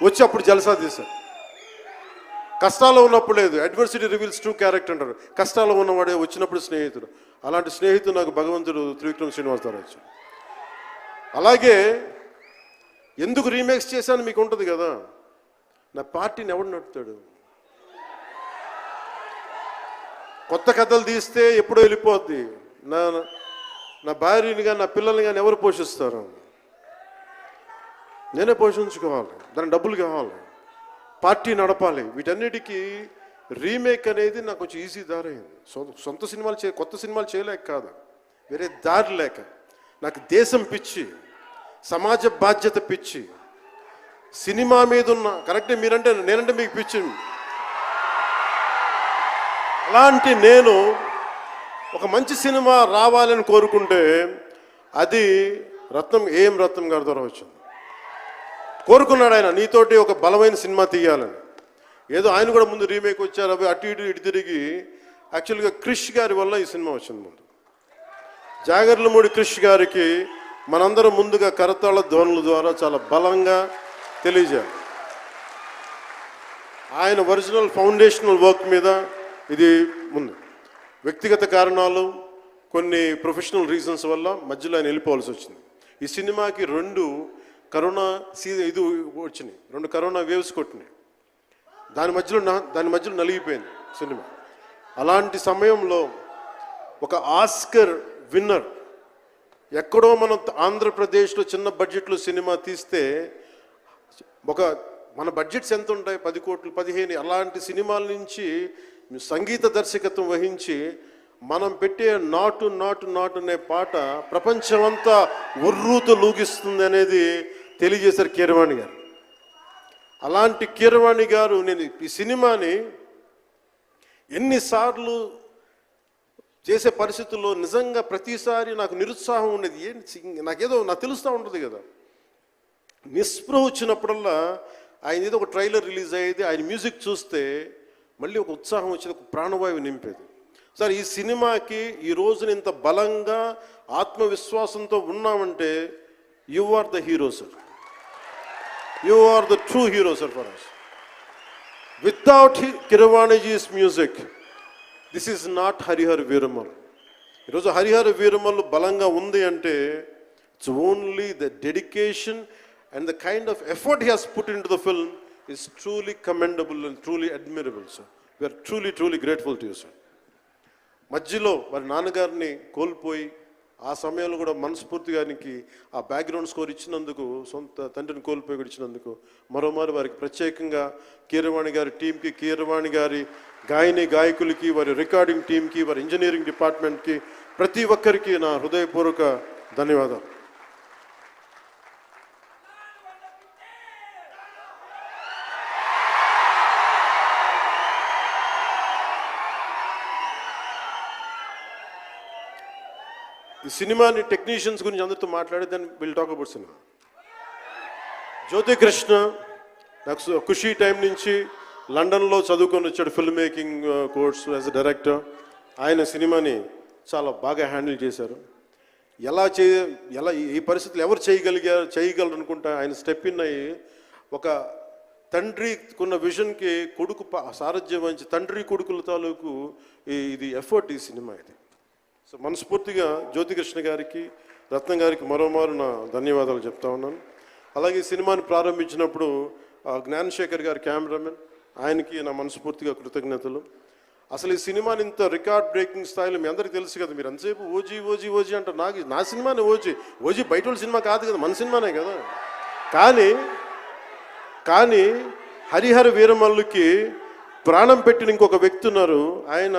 వచ్చి అప్పుడు జలసా తీశారు. కష్టాల్లో ఉన్నప్పుడు లేదు, అడ్వర్సిటీ రివీల్స్ ట్రూ క్యారెక్టర్ అంటారు. కష్టాల్లో ఉన్నవాడే వచ్చినప్పుడు స్నేహితుడు. అలాంటి స్నేహితుడు నాకు భగవంతుడు త్రివిక్రమ్ శ్రీనివాసరావు వచ్చాడు. అలాగే ఎందుకు రీమేక్స్ చేశాను మీకు ఉంటుంది కదా. నా పార్టీని ఎవడు నడుపుతాడు? కొత్త కథలు తీస్తే ఎప్పుడో వెళ్ళిపోద్ది. నా భార్యని కానీ నా పిల్లల్ని కానీ ఎవరు పోషిస్తారు? నేనే పోషించుకోవాలి, దానికి డబ్బులు కావాలి, పార్టీ నడపాలి. వీటన్నిటికీ రీమేక్ అనేది నాకు కొంచెం ఈజీ దారి అయింది. సొంత సినిమాలు కొత్త సినిమాలు చేయలేక కాదు, వేరే దారి లేక. నాకు దేశం పిచ్చి, సమాజ బాధ్యత పిచ్చి, సినిమా మీద ఉన్న కరెక్టే. మీరంటే నేనంటే మీకు పిచ్చి. అలాంటి నేను ఒక మంచి సినిమా రావాలని కోరుకుంటే అది రత్నం గారి ద్వారా వచ్చింది. కోరుకున్నాడు ఆయన, నీతోటి ఒక బలమైన సినిమా తీయాలని. ఏదో ఆయన కూడా ముందు రీమేక్ వచ్చారు, అవి అటు ఇటు తిరిగి యాక్చువల్గా క్రిష్ గారి వల్ల ఈ సినిమా వచ్చింది. ముందు జాగర్లమూడి క్రిష్ గారికి మనందరం ముందుగా కరతాళ ధ్వనుల ద్వారా చాలా బలంగా తెలియజేయాలి. ఆయన ఒరిజినల్ ఫౌండేషనల్ వర్క్ మీద ఇది ముందు. వ్యక్తిగత కారణాలు, కొన్ని ప్రొఫెషనల్ రీజన్స్ వల్ల మధ్యలో ఆయన వెళ్ళిపోవాల్సి వచ్చింది. ఈ సినిమాకి 2 కరోనా ఇది వచ్చినాయి, 2 కరోనా వేవ్స్ కొట్టినాయి. దాని మధ్యలో నలిగిపోయింది సినిమా. అలాంటి సమయంలో ఒక ఆస్కర్ విన్నర్ ఎక్కడో మనం ఆంధ్రప్రదేశ్లో చిన్న బడ్జెట్లో సినిమా తీస్తే మన బడ్జెట్స్ ఎంత ఉంటాయి? 10 కోట్లు 15. అలాంటి సినిమాల నుంచి సంగీత దర్శకత్వం వహించి మనం పెట్టే నాటు నాటు నాటు అనే పాట ప్రపంచమంతా ఉర్రూతో లూగిస్తుంది అనేది తెలియజేశారు కీరవాణి గారు. అలాంటి కీరవాణి గారు నేను ఈ సినిమాని ఎన్నిసార్లు చేసే పరిస్థితుల్లో నిజంగా ప్రతిసారి నాకు నిరుత్సాహం ఉండేది. నాకు తెలుస్తూ ఉంటుంది కదా, నిస్పృహ వచ్చినప్పుడల్లా ఆయన ఏదో ఒక ట్రైలర్ రిలీజ్ అయ్యేది, ఆయన మ్యూజిక్ చూస్తే మళ్ళీ ఒక ఉత్సాహం వచ్చేది, ఒక ప్రాణవాయువు నింపేది. సార్ ఈ సినిమాకి ఈ రోజున ఇంత బలంగా ఆత్మవిశ్వాసంతో ఉన్నామంటే you are the hero sir, you are the true hero sir for us. Without కిరవాణిజీస్ music this is not Harihara Veeramallu. ఈరోజు హరిహర వీరమల్ బలంగా ఉంది అంటే it's only the dedication and the kind of effort he has put into the film is truly commendable and truly admirable, sir. We are truly grateful to you, sir. మధ్యలో వారి నాన్నగారిని కోల్పోయి ఆ సమయంలో కూడా మనస్ఫూర్తి గారికి ఆ బ్యాక్గ్రౌండ్ స్కోర్ ఇచ్చినందుకు, సొంత తండ్రిని కోల్పోయి కూడా ఇచ్చినందుకు మరోమారు వారికి ప్రత్యేకంగా కీరవాణి గారి టీంకి, కీరవాణి గారి గాయకులకి, వారి రికార్డింగ్ టీంకి, వారి ఇంజనీరింగ్ డిపార్ట్మెంట్కి, ప్రతి ఒక్కరికి నా హృదయపూర్వక ధన్యవాదాలు. ఈ సినిమాని టెక్నీషియన్స్ గురించి అందరితో మాట్లాడి then will talk about cinema. Jyothi Krishna నాకు ఖుషీ టైం నుంచి లండన్లో చదువుకొని వచ్చాడు, film making course as a director. ఆయన సినిమాని చాలా బాగా హ్యాండిల్ చేశారు. ఎలా ఈ పరిస్థితులు ఎవరు చేయగలరు అనుకుంటా ఆయన స్టెప్ ఇన్ అయ్యి ఒక తండ్రికున్న విజన్కి కొడుకు సారథ్యం వహించి తండ్రి కొడుకుల తాలూకు ఇది ఎఫర్ట్ ఈ సినిమా ఇది. సో మనస్ఫూర్తిగా జ్యోతికృష్ణ గారికి, రత్నం గారికి మరోమారు నా ధన్యవాదాలు చెప్తా ఉన్నాను. అలాగే ఈ సినిమాని ప్రారంభించినప్పుడు జ్ఞానశేఖర్ గారి కెమెరామెన్, ఆయనకి నా మనస్ఫూర్తిగా కృతజ్ఞతలు. అసలు ఈ సినిమాని ఇంత రికార్డ్ బ్రేకింగ్ స్థాయిలో మీ అందరికీ తెలుసు కదా, మీరు ఎంతసేపు ఓజీ అంటారు. నా సినిమానే ఓజీ బయట వాళ్ళ సినిమా కాదు కదా, మన సినిమానే కదా. కానీ హరిహర వీరమల్లుకి ప్రాణం పెట్టిన ఇంకొక వ్యక్తి ఉన్నారు, ఆయన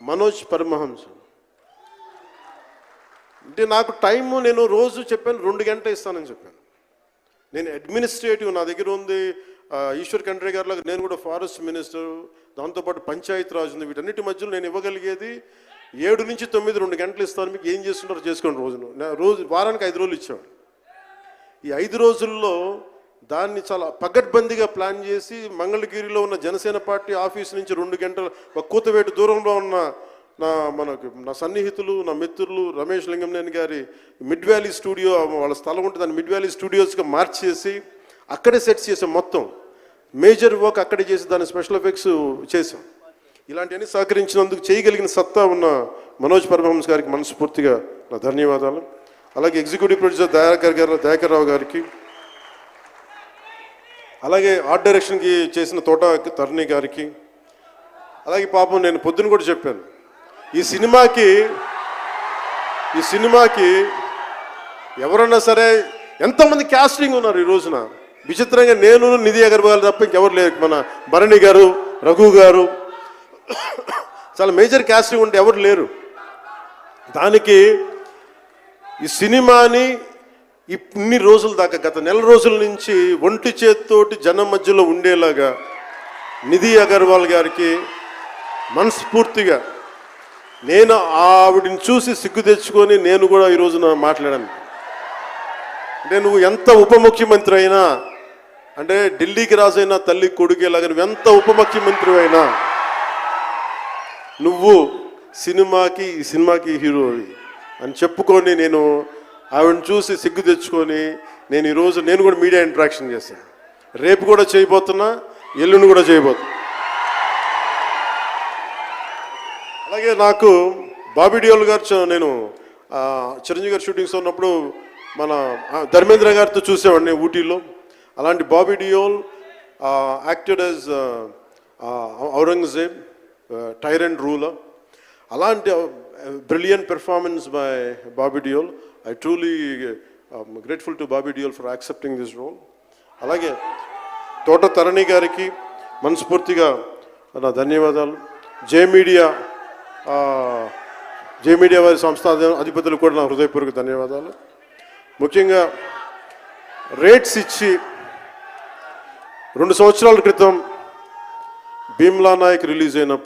మనోజ్ పరమహంస. అంటే నాకు టైము నేను రోజు చెప్పాను 2 గంటలు ఇస్తానని చెప్పాను. నేను అడ్మినిస్ట్రేటివ్ నా దగ్గర ఉంది, ఈశ్వర్ ఖండ్రే గారిలాగా నేను కూడా ఫారెస్ట్ మినిస్టర్, దాంతోపాటు పంచాయతీ రాజ్ ఉంది. వీటన్నిటి మధ్యలో నేను ఇవ్వగలిగేది 7 నుంచి 9 2 గంటలు ఇస్తాను. మీకు ఏం చేస్తుంటారో చేసుకోండి. వారానికి 5 రోజులు ఇచ్చేవాడు. ఈ 5 రోజుల్లో దాన్ని చాలా పగడ్బందీగా ప్లాన్ చేసి మంగళగిరిలో ఉన్న జనసేన పార్టీ ఆఫీస్ నుంచి 2 గంటల ఒక కూతవేటు దూరంలో ఉన్న నా సన్నిహితులు, నా మిత్రులు రమేష్ లింగంనేని గారి మిడ్ వ్యాలీ స్టూడియో, వాళ్ళ స్థలం ఉంటే దాన్ని మిడ్ వ్యాలీ స్టూడియోస్గా మార్చేసి అక్కడే సెట్ చేసాం, మొత్తం మేజర్ వర్క్ అక్కడే చేసి దాని స్పెషల్ ఎఫెక్ట్స్ చేసాం. ఇలాంటివన్నీ సహకరించినందుకు, చేయగలిగిన సత్తా ఉన్న మనోజ్ పరమహంస గారికి మనస్ఫూర్తిగా నా ధన్యవాదాలు. అలాగే ఎగ్జిక్యూటివ్ ప్రొడ్యూసర్ దయాకర్ రావు గారికి, అలాగే ఆర్ట్ డైరెక్షన్కి చేసిన తోట తరుణి గారికి, అలాగే పాపం నేను పొద్దున కూడా చెప్పాను, ఈ సినిమాకి ఎవరన్నా సరే ఎంతమంది క్యాస్టింగ్ ఉన్నారు ఈ రోజున. విచిత్రంగా నేను, నిధి అగర్వాల్ తప్ప ఇంకెవరు లేరు. మన భరణి గారు, రఘు గారు, చాలా మేజర్ క్యాస్టింగ్ ఉంటే ఎవరు లేరు. దానికి ఈ సినిమాని ఇన్ని రోజుల దాకా, గత నెల రోజుల నుంచి ఒంటి చేత్తోటి జనం మధ్యలో ఉండేలాగా నిధి అగర్వాల్ గారికి మనస్ఫూర్తిగా నేను ఆవిడని చూసి సిగ్గు తెచ్చుకొని నేను కూడా ఈ రోజున మాట్లాడాను. అంటే నువ్వు ఎంత ఉప ముఖ్యమంత్రి అయినా, అంటే ఢిల్లీకి రాజైనా తల్లి కొడుకేలాగా నువ్వు ఎంత ఉప ముఖ్యమంత్రి అయినా, నువ్వు ఈ సినిమాకి హీరో అని చెప్పుకొని నేను ఆవిడని చూసి సిగ్గు తెచ్చుకొని నేను కూడా మీడియా ఇంటరాక్షన్ చేశాను. రేపు కూడా చేయబోతున్నా, ఎల్లుండి కూడా చేయబోతున్నా. అలాగే నాకు బాబీ డియోల్ గారు, నేను చిరంజీవి గారు షూటింగ్స్ ఉన్నప్పుడు మన ధర్మేంద్ర గారితో చూసేవాడిని ఊటీలో. అలాంటి Bobby Deol acted as Aurangzeb, tyrant ruler. అలాంటి brilliant performance by Bobby Deol. I truly grateful to Bobby Deol for accepting this role. అలాగే తోట తరణి గారికి మనస్ఫూర్తిగా నా ధన్యవాదాలు. జే మీడియా వారి సంస్థ అధిపతులకు కూడా నా హృదయపూర్వక ధన్యవాదాలు. ముఖ్యంగా రేట్స్ ఇచ్చి 2 సంవత్సరాల క్రితం భీమ్లా నాయక్ రిలీజ్ అయినప్పుడు